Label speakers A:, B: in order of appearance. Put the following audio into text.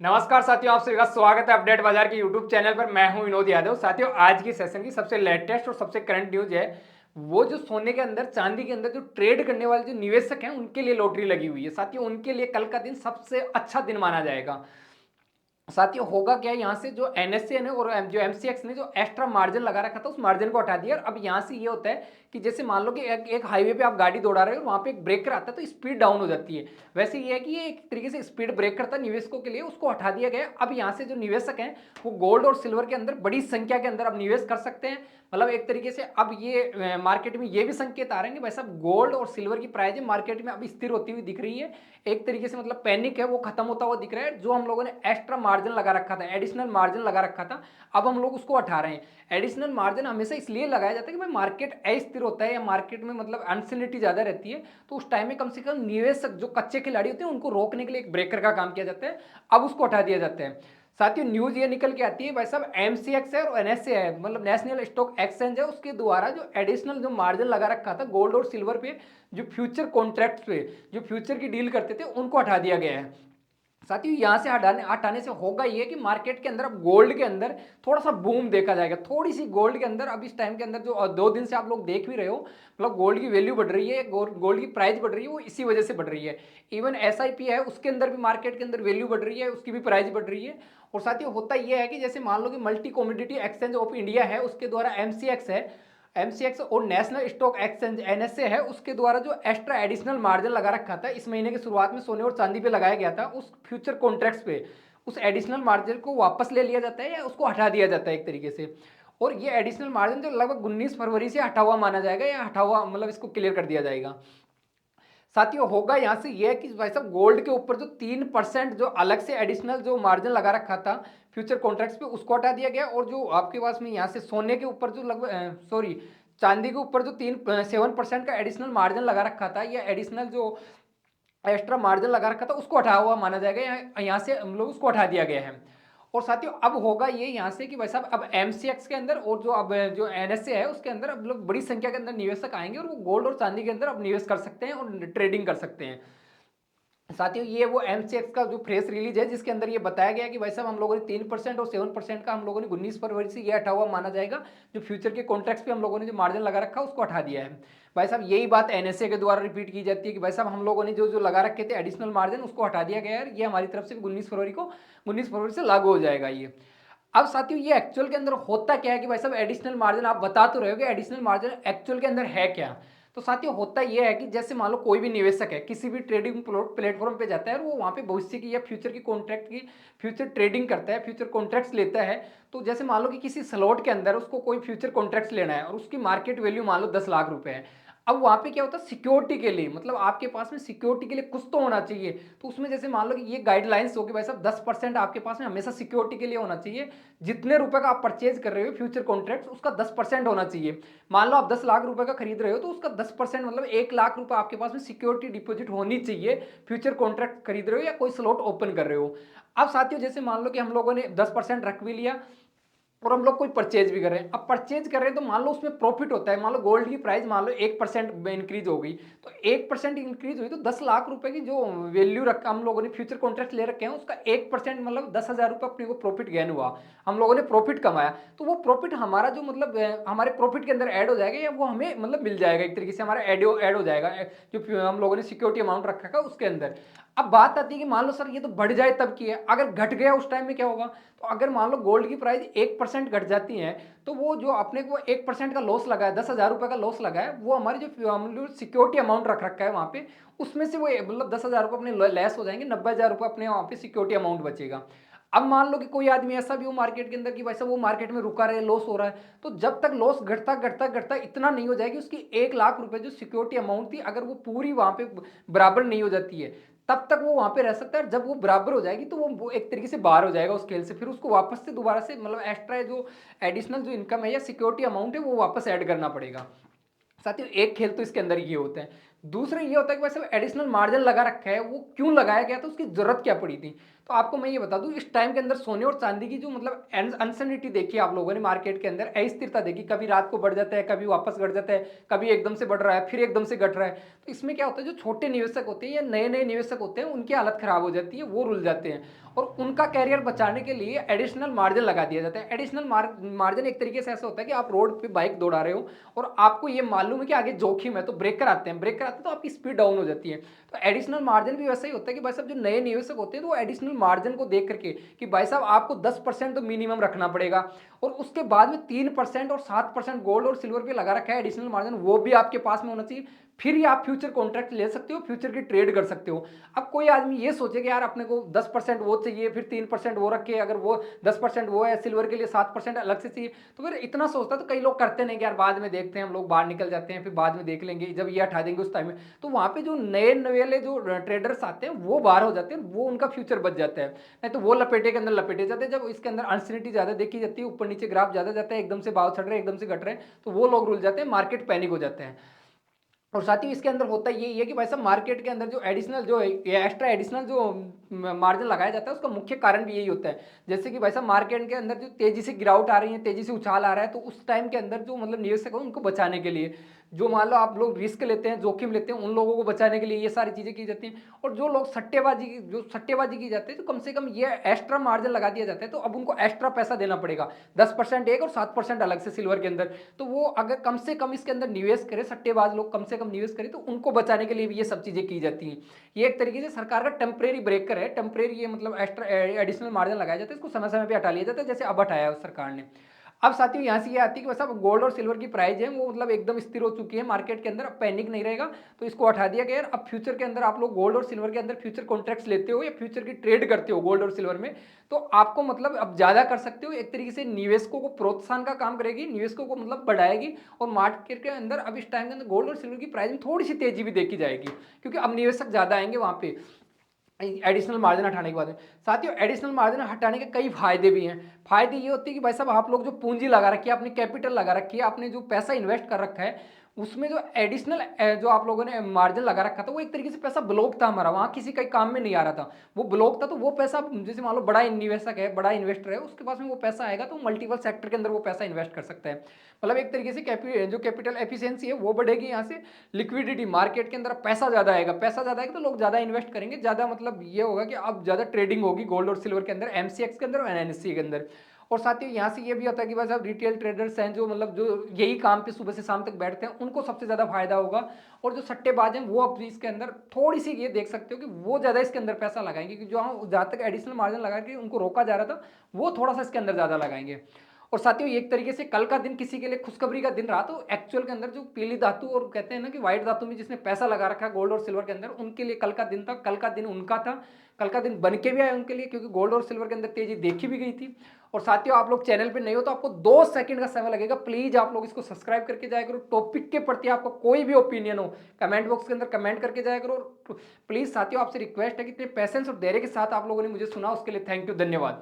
A: नमस्कार साथियों, आप सभी का स्वागत है अपडेट बाजार के यूट्यूब चैनल पर। मैं हूं विनोद यादव। साथियों, आज की सेशन की सबसे लेटेस्ट और सबसे करंट न्यूज है वो जो सोने के अंदर, चांदी के अंदर जो ट्रेड करने वाले जो निवेशक हैं उनके लिए लॉटरी लगी हुई है। साथियों, उनके लिए कल का दिन सबसे अच्छा दिन माना जाएगा। साथियों, होगा क्या, यहाँ से जो एनएससी ने और जो एमसीएक्स ने जो एक्स्ट्रा मार्जिन लगा रखा था उस मार्जिन को हटा दिया। और अब यहाँ से ये होता है कि जैसे मान लो कि एक हाईवे पे आप गाड़ी दौड़ा रहे हो और वहाँ पे एक ब्रेकर आता है तो स्पीड डाउन हो जाती है। वैसे ये है कि ये एक तरीके से स्पीड ब्रेकर था निवेशकों के लिए, उसको हटा दिया गया। अब यहाँ से जो निवेशक हैं वो गोल्ड और सिल्वर के अंदर बड़ी संख्या के अंदर अब निवेश कर सकते हैं। मतलब एक तरीके से अब ये मार्केट में ये भी संकेत आ रहे हैं कि भाई साहब गोल्ड और सिल्वर की प्राइस मार्केट में अब स्थिर होती हुई दिख रही है। एक तरीके से मतलब पैनिक है वो खत्म होता हुआ दिख रहा है। जो हम लोगों ने एक्स्ट्रा मार्जिन लगा रखा था, एडिशनल मार्जिन लगा रखा था, अब हम लोग उसको हटा रहे हैं। एडिशनल मार्जिन हमेशा इसलिए लगाया जाता है कि भाई मार्केट अस्थिर होता है या मार्केट में मतलब अनसर्टेनिटी ज्यादा रहती है, तो उस टाइम में कम से कम निवेशक जो कच्चे खिलाड़ी होते हैं उनको रोकने के लिए एक ब्रेकर का काम किया जाता है। अब उसको हटा दिया जाता है। साथियों, न्यूज ये निकल के आती है भाई साहब एमसीएक्स है और एनएसए है, मतलब नेशनल स्टॉक एक्सचेंज है, उसके द्वारा जो एडिशनल जो मार्जिन लगा रखा था गोल्ड और सिल्वर पे, जो फ्यूचर कॉन्ट्रैक्ट पे जो फ्यूचर की डील करते थे उनको हटा दिया गया है। साथियों, यहां से हटाने हटाने से होगा ये कि मार्केट के अंदर अब गोल्ड के अंदर थोड़ा सा बूम देखा जाएगा। थोड़ी सी गोल्ड के अंदर अब इस टाइम के अंदर जो 2 दिन से आप लोग देख भी रहे हो, मतलब गोल्ड की वैल्यू बढ़ रही है, गोल्ड की प्राइस बढ़ रही है, वो इसी वजह से बढ़ रही है। इवन एसआईपी है उसके अंदर भी मार्केट के अंदर वैल्यू बढ़ रही है, उसकी भी प्राइस बढ़ रही है। और साथियों, होता यह है कि जैसे मान लो कि multi commodity exchange of India है, उसके द्वारा एमसीएक्स है, एमसीएक्स और नेशनल स्टॉक एक्सचेंज एनएसए है, उसके द्वारा जो एक्स्ट्रा एडिशनल मार्जिन लगा रखा था इस महीने की शुरुआत में सोने और चांदी पे लगाया गया था, उस फ्यूचर कॉन्ट्रैक्ट्स पे उस एडिशनल मार्जिन को वापस ले लिया जाता है या उसको हटा दिया जाता है एक तरीके से। और ये एडिशनल मार्जिन जो लगभग 19 फरवरी से हटा हुआ माना जाएगा या हटा हुआ मतलब इसको क्लियर कर दिया जाएगा। साथियों, होगा यहां से यह कि भाई साहब गोल्ड के ऊपर जो 3% जो अलग से एडिशनल जो मार्जिन लगा रखा था फ्यूचर कॉन्ट्रैक्ट्स पे उसको हटा दिया गया। और जो आपके पास में यहाँ से सोने के ऊपर जो लगभग सॉरी चांदी के ऊपर जो 7% का एडिशनल मार्जिन लगा रखा था या एडिशनल जो एक्स्ट्रा मार्जिन लगा रखा था उसको हटा हुआ माना जाएगा, यहाँ से हम लोग उसको हटा दिया गया है। और साथियों, अब होगा ये यहाँ से कि भाई साहब अब एमसीएक्स के अंदर और जो अब जो एनएसए है उसके अंदर अब लोग बड़ी संख्या के अंदर निवेशक आएंगे और वो गोल्ड और चांदी के अंदर अब निवेश कर सकते हैं और ट्रेडिंग कर सकते हैं। साथियों, ये वो एमसीएक्स का जो प्रेस रिलीज है जिसके अंदर ये बताया गया कि भाई साहब हम लोगों ने 3% और 7% का हम लोगों ने 19 फरवरी से ये हटा हुआ माना जाएगा। जो फ्यूचर के कॉन्ट्रैक्ट्स पे हम लोगों ने जो मार्जिन लगा रखा उसको हटा दिया है। भाई साहब, यही बात एनएसए के द्वारा रिपीट की जाती है कि भाई साहब हम लोगों ने जो जो लगा रखे थे एडिशनल मार्जिन उसको हटा दिया गया है। ये हमारी तरफ से 19 फरवरी से लागू हो जाएगा ये। अब साथियों, ये एक्चुअल के अंदर होता क्या है कि भाई साहब एडिशनल मार्जिन आप बता तो रहे हो कि एडिशनल मार्जिन एक्चुअल के अंदर है क्या। तो साथियों, होता यह है कि जैसे मान लो कोई भी निवेशक है किसी भी ट्रेडिंग प्लेटफॉर्म पे जाता है और वो वहां पे भविष्य की या फ्यूचर की कॉन्ट्रैक्ट की फ्यूचर ट्रेडिंग करता है, फ्यूचर कॉन्ट्रैक्ट्स लेता है। तो जैसे मान लो कि किसी स्लॉट के अंदर उसको कोई फ्यूचर कॉन्ट्रैक्ट्स लेना है और उसकी मार्केट वैल्यू मान लो 10 लाख रुपए है। अब वहां पे क्या होता है, सिक्योरिटी के लिए मतलब आपके पास में सिक्योरिटी के लिए कुछ तो होना चाहिए। तो उसमें जैसे मान लो कि ये गाइडलाइंस हो कि भाई साहब 10% आपके पास में हमेशा सिक्योरिटी के लिए होना चाहिए। जितने रुपए का आप परचेज कर रहे हो फ्यूचर कॉन्ट्रैक्ट उसका 10% होना चाहिए। मान लो आप 10 लाख रुपए का खरीद रहे हो तो उसका 10% मतलब 1 लाख रुपए आपके पास में सिक्योरिटी डिपॉजिट होनी चाहिए। फ्यूचर कॉन्ट्रैक्ट खरीद रहे हो या कोई स्लॉट ओपन कर रहे हो। अब साथियों, जैसे मान लो कि हम लोगों ने 10% रख भी लिया और हम लोग कोई परचेज भी कर रहे हैं। अब परचेज कर रहे हैं तो मान लो उसमें प्रॉफिट होता है। मान लो गोल्ड की प्राइस मान लो 1% इंक्रीज हो गई, तो 1% इंक्रीज हुई तो 10 लाख रुपए की जो वैल्यू रखा हम लोगों ने फ्यूचर कॉन्ट्रैक्ट ले रखे हैं उसका 1% मतलब 10,000 रुपये अपने को प्रॉफिट गेन हुआ। हम लोगों ने प्रॉफिट कमाया तो वो प्रॉफिट हमारा जो मतलब हमारे प्रॉफिट के अंदर ऐड हो जाएगा या वो हमें मतलब मिल जाएगा, एक तरीके से हमारा ऐड हो जाएगा जो हम लोगों ने सिक्योरिटी अमाउंट रखा है उसके अंदर। अब बात आती है कि मान लो सर ये तो बढ़ जाए तब की है, अगर घट गया उस टाइम में क्या होगा। तो अगर मान लो गोल्ड की प्राइस 1% घट जाती है तो वो जो अपने को 1% का लॉस लगा है, 10,000 रुपए का लॉस लगा है, वो हमारी जो हम लोग सिक्योरिटी अमाउंट रख रखा है वहां पे उसमें से वो मतलब 10,000 रुपए अपने लेस हो जाएंगे, 90,000 रुपए अपने वहां पे सिक्योरिटी अमाउंट बचेगा। अब मान लो कि कोई आदमी ऐसा भी हो मार्केट के अंदर कि भाई साहब वो मार्केट में रुका रहे, लॉस हो रहा है, तो जब तक लॉस घटता घटता घटता इतना नहीं हो जाएगी उसकी 1 लाख रुपए जो सिक्योरिटी अमाउंट थी अगर वो पूरी वहां पे बराबर नहीं हो जाती है तब तक वो वहां पे रह सकता है। जब वो बराबर हो जाएगी तो वो एक तरीके से बाहर हो जाएगा उस खेल से, फिर उसको वापस से दोबारा से मतलब एक्स्ट्रा जो एडिशनल जो इनकम है या सिक्योरिटी अमाउंट है वो वापस ऐड करना पड़ेगा। साथियों, एक खेल तो इसके अंदर ये होता है। दूसरा ये होता है कि वैसे एडिशनल मार्जिन लगा रखा है, वो क्यों लगाया गया था, उसकी ज़रूरत क्या पड़ी थी? तो आपको मैं ये बता दूँ, इस टाइम के अंदर सोने और चांदी की जो मतलब अनसर्टेनिटी देखी आप लोगों ने मार्केट के अंदर, अस्थिरता देखी, कभी रात को बढ़ जाता है, कभी वापस घट जाता है, कभी एकदम से बढ़ रहा है, फिर एकदम से घट रहा है। तो इसमें क्या होता है, जो छोटे निवेशक होते हैं या नए-नए निवेशक होते हैं, उनकी हालत खराब हो जाती है, वो रुल जाते हैं और उनका कैरियर बचाने के लिए एडिशनल मार्जिन लगा दिया जाता है। एडिशनल मार्जिन एक तरीके से ऐसा होता है कि आप रोड पे बाइक दौड़ा रहे हो और आपको ये मालूम है कि आगे जोखिम है, तो ब्रेकर आते हैं, ब्रेकर आते हैं तो आपकी स्पीड डाउन हो जाती है। तो एडिशनल मार्जिन भी वैसा ही होता है कि भाई साहब, जो नए निवेशक होते हैं तो वो एडिशनल मार्जिन को देख करके कि भाई साहब आपको 10% तो मिनिमम रखना पड़ेगा और उसके बाद में 3% और 7% गोल्ड और सिल्वर पे लगा रखा है एडिशनल मार्जिन, वो भी आपके पास में होना चाहिए। फिर ही आप फ्यूचर कॉन्ट्रैक्ट ले सकते हो, फ्यूचर की ट्रेड कर सकते हो। अब कोई आदमी ये सोचे कि यार अपने को 10% वो चाहिए, फिर 3% वो रखे, अगर वो 10% वो है, सिल्वर के लिए 7% अलग से चाहिए, तो फिर इतना सोचता तो कई लोग करते नहीं कि यार बाद में देखते हैं, हम लोग बाहर निकल जाते हैं, फिर बाद में देख लेंगे, जब ये हटा देंगे उस टाइम में। तो वहां पे जो नए नवेले जो ट्रेडर्स आते हैं वो बाहर हो जाते हैं, वो उनका फ्यूचर बच जाता है। नहीं तो वो लपेटे के अंदर लपेटे जाते हैं। जब इसके अंदर अनसर्टेनिटी ज्यादा देखी जाती है, ऊपर नीचे ग्राफ ज्यादा जाता है, एकदम से भाव चढ़ रहे हैं, एकदम से घट रहे हैं, तो वो लोग रुल जाते हैं, मार्केट पैनिक हो जाते हैं। और साथ ही इसके अंदर होता यही है कि भाई साहब, मार्केट के अंदर जो एडिशनल जो एक्स्ट्रा एडिशनल जो मार्जिन लगाया जाता है, उसका मुख्य कारण भी यही होता है। जैसे कि भाई साहब, मार्केट के अंदर जो तेजी से गिरावट आ रही है, तेजी से उछाल आ रहा है, तो उस टाइम के अंदर जो मतलब निवेशक है उनको बचाने के लिए, जो मान लो आप लोग रिस्क लेते हैं, जोखिम लेते हैं, उन लोगों को बचाने के लिए ये सारी चीजें की जाती हैं। और जो लोग सट्टेबाजी की जाती है, तो कम से कम ये एक्स्ट्रा मार्जिन लगा दिया जाता है, तो अब उनको एक्स्ट्रा पैसा देना पड़ेगा, 10% एक और 7% अलग से सिल्वर के अंदर। तो वो अगर कम से कम इसके अंदर निवेश करे, सट्टेबाज लोग कम से कम निवेश करें, तो उनको बचाने के लिए भी ये सब चीजें की जाती हैं। ये एक तरीके से सरकार का टेम्परेरी ब्रेकर है, टेम्परेरी ये मतलब एक्स्ट्रा एडिशनल मार्जिन लगाया जाता है, इसको समय समय पे हटा लिया जाता है, जैसे अब हटाया है उस सरकार ने। अब साथियों यहाँ से ये आती है कि बस अब गोल्ड और सिल्वर की प्राइस है वो मतलब एकदम स्थिर हो चुकी है मार्केट के अंदर, अब पैनिक नहीं रहेगा, तो इसको हटा दिया गया है। अब फ्यूचर के अंदर आप लोग गोल्ड और सिल्वर के अंदर फ्यूचर कॉन्ट्रैक्ट्स लेते हो या फ्यूचर की ट्रेड करते हो गोल्ड और सिल्वर में, तो आपको मतलब अब ज्यादा कर सकते हो। एक तरीके से निवेशकों को प्रोत्साहन का काम करेगी, निवेशकों को मतलब बढ़ाएगी, और मार्केट के अंदर अब इस टाइम के अंदर गोल्ड और सिल्वर की प्राइस में थोड़ी सी तेजी भी देखी जाएगी, क्योंकि अब निवेशक ज्यादा आएंगे वहां पे एडिशनल मार्जिन हटाने के बाद में। साथियों, एडिशनल मार्जिन हटाने के कई फायदे भी हैं। फायदे ये होते हैं कि भाई साहब, आप लोग जो पूंजी लगा रखी है, अपनी कैपिटल लगा रखी है, आपने जो पैसा इन्वेस्ट कर रखा है, उसमें जो एडिशनल जो आप लोगों ने मार्जिन लगा रखा था, वो एक तरीके से पैसा ब्लॉक था हमारा, वहां किसी का काम में नहीं आ रहा था, वो ब्लॉक था। तो वो पैसा जैसे मान लो बड़ा निवेशक है, बड़ा इन्वेस्टर है, उसके पास में वो पैसा आएगा तो मल्टीपल सेक्टर के अंदर वो पैसा इन्वेस्ट कर सकता है। मतलब एक तरीके से जो कैपिटल एफिशिएंसी है वो बढ़ेगी, यहाँ से लिक्विडिटी मार्केट के अंदर पैसा ज्यादा आएगा, पैसा ज्यादा आएगा तो लोग ज्यादा इन्वेस्ट करेंगे, ज्यादा मतलब ये होगा कि अब ज्यादा ट्रेडिंग होगी गोल्ड और सिल्वर के अंदर, एमसीएक्स के अंदर और एनएससी के अंदर। और साथ ही यहाँ से ये भी होता है कि बस अब रिटेल ट्रेडर्स हैं जो मतलब जो यही काम पे सुबह से शाम तक बैठते हैं, उनको सबसे ज्यादा फायदा होगा। और जो सट्टेबाज हैं वो अब इसके अंदर थोड़ी सी ये देख सकते हो कि वो ज्यादा इसके अंदर पैसा लगाएंगे, क्योंकि जो जहां तक एडिशनल मार्जिन लगा के उनको रोका जा रहा था, वो थोड़ा सा इसके अंदर ज्यादा लगाएंगे। और साथियों, एक तरीके से कल का दिन किसी के लिए खुशखबरी का दिन रहा, तो एक्चुअल के अंदर जो पीली धातु और कहते हैं ना कि व्हाइट धातु में जिसने पैसा लगा रखा है गोल्ड और सिल्वर के अंदर, उनके लिए कल का दिन था, कल का दिन उनका था, कल का दिन बन के भी आया उनके लिए, क्योंकि गोल्ड और सिल्वर के अंदर तेजी देखी भी गई थी। और साथियों, आप लोग चैनल पे नहीं हो तो आपको 2 सेकंड का समय लगेगा, प्लीज आप लोग इसको सब्सक्राइब करके जाया करो। टॉपिक के प्रति आपको कोई भी ओपिनियन हो, कमेंट बॉक्स के अंदर कमेंट करके जाया करो। प्लीज साथियों, आपसे रिक्वेस्ट है कि इतने पैसेंस और धैर्य के साथ आप लोगों ने मुझे सुना, उसके लिए थैंक यू, धन्यवाद।